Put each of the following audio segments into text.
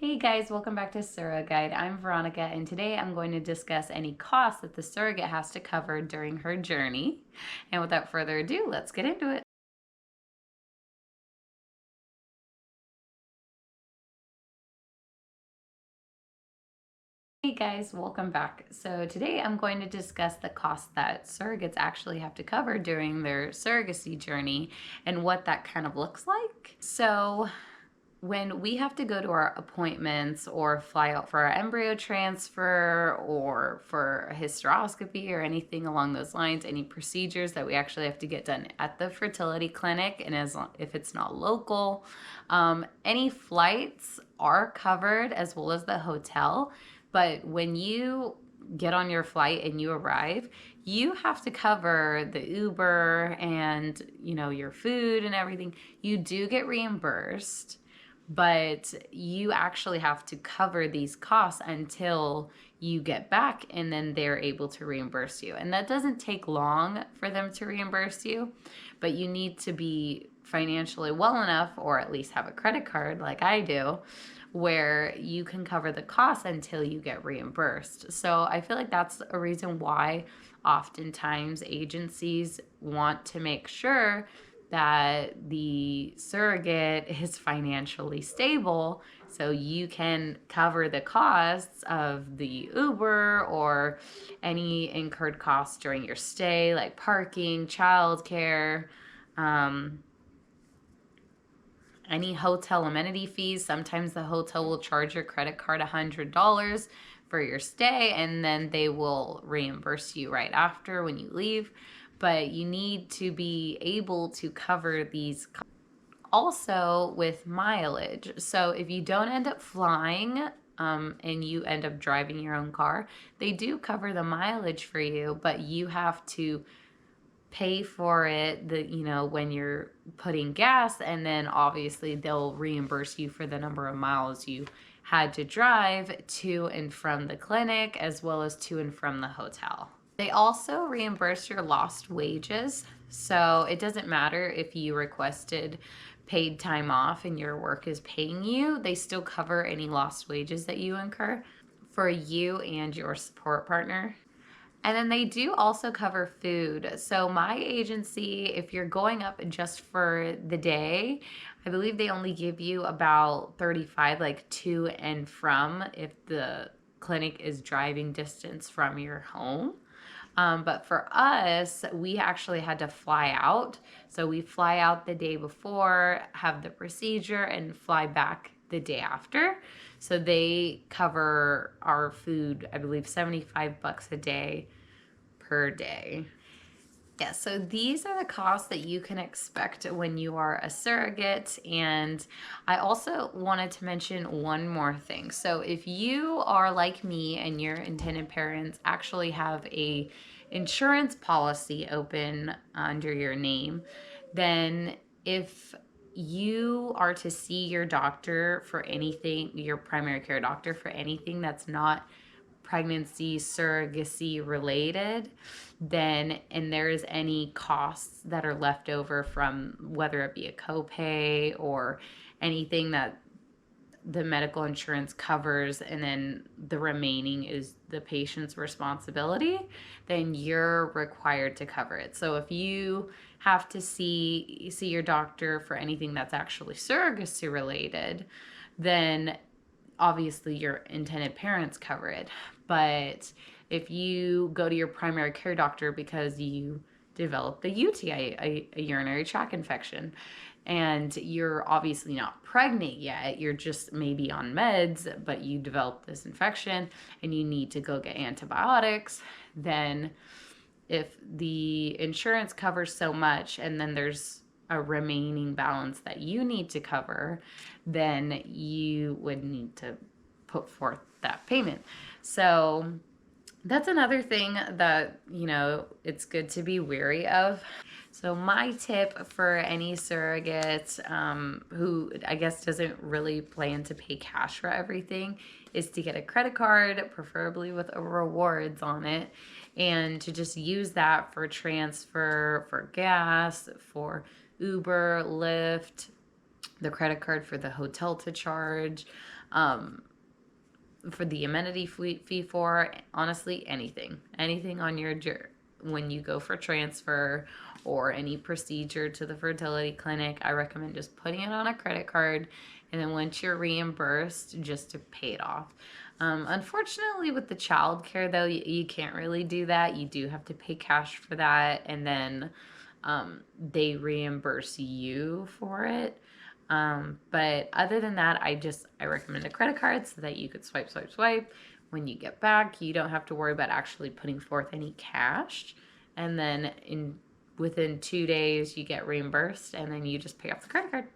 Hey guys, welcome back to Surroguide. I'm Veronica, and today I'm going to discuss any costs that the surrogate has to cover during her journey. And without further ado, let's get into it. Hey guys, welcome back. So today I'm going to discuss the costs that surrogates actually have to cover during their surrogacy journey and what that kind of looks like. So when we have to go to our appointments or fly out for our embryo transfer or for a hysteroscopy or anything along those lines, any procedures that we actually have to get done at the fertility clinic, and if it's not local, any flights are covered as well as the hotel. But when you get on your flight and you arrive, you have to cover the Uber and, your food and everything. You do get reimbursed, but you actually have to cover these costs until you get back, and then they're able to reimburse you. And that doesn't take long for them to reimburse you, but you need to be financially well enough, or at least have a credit card like I do, where you can cover the costs until you get reimbursed. So I feel like that's a reason why oftentimes agencies want to make sure that the surrogate is financially stable so you can cover the costs of the Uber or any incurred costs during your stay, like parking, childcare, any hotel amenity fees. Sometimes the hotel will charge your credit card $100 for your stay, and then they will reimburse you right after when you leave. But you need to be able to cover these costs. Also with mileage. So if you don't end up flying, and you end up driving your own car, they do cover the mileage for you, but you have to pay for it when you're putting gas, and then obviously they'll reimburse you for the number of miles you had to drive to and from the clinic as well as to and from the hotel. They also reimburse your lost wages, so it doesn't matter if you requested paid time off and your work is paying you, they still cover any lost wages that you incur for you and your support partner. And then they do also cover food. So my agency, if you're going up just for the day, I believe they only give you about 35, like to and from, if the clinic is driving distance from your home. But for us, we actually had to fly out. So we fly out the day before, have the procedure, and fly back the day after. So they cover our food, I believe $75 a day per day. Yeah, so these are the costs that you can expect when you are a surrogate. And I also wanted to mention one more thing. So if you are like me and your intended parents actually have a insurance policy open under your name, then if you are to see your doctor for anything, your primary care doctor for anything that's not pregnancy surrogacy related, then and there's any costs that are left over from whether it be a copay or anything that the medical insurance covers, and then the remaining is the patient's responsibility, then you're required to cover it. So if you have to see your doctor for anything that's actually surrogacy related, then obviously your intended parents cover it. But if you go to your primary care doctor because you developed a UTI, a urinary tract infection, and you're obviously not pregnant yet, you're just maybe on meds, but you developed this infection and you need to go get antibiotics, then if the insurance covers so much and then there's a remaining balance that you need to cover, then you would need to put forth that payment. So that's another thing that, it's good to be wary of. So my tip for any surrogate who I guess doesn't really plan to pay cash for everything is to get a credit card, preferably with a rewards on it, and to just use that for transfer, for gas, for Uber, Lyft, the credit card for the hotel to charge, For the amenity fee for, honestly, anything on your when you go for transfer or any procedure to the fertility clinic, I recommend just putting it on a credit card, and then once you're reimbursed, just to pay it off. Unfortunately, with the child care, though, you can't really do that. You do have to pay cash for that, and then they reimburse you for it. But other than that, I recommend a credit card so that you could swipe. When you get back, you don't have to worry about actually putting forth any cash. And then within 2 days, you get reimbursed, and then you just pay off the credit card.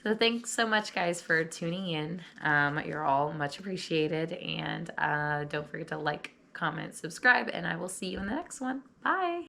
So thanks so much, guys, for tuning in. You're all much appreciated. And don't forget to like, comment, subscribe, and I will see you in the next one. Bye.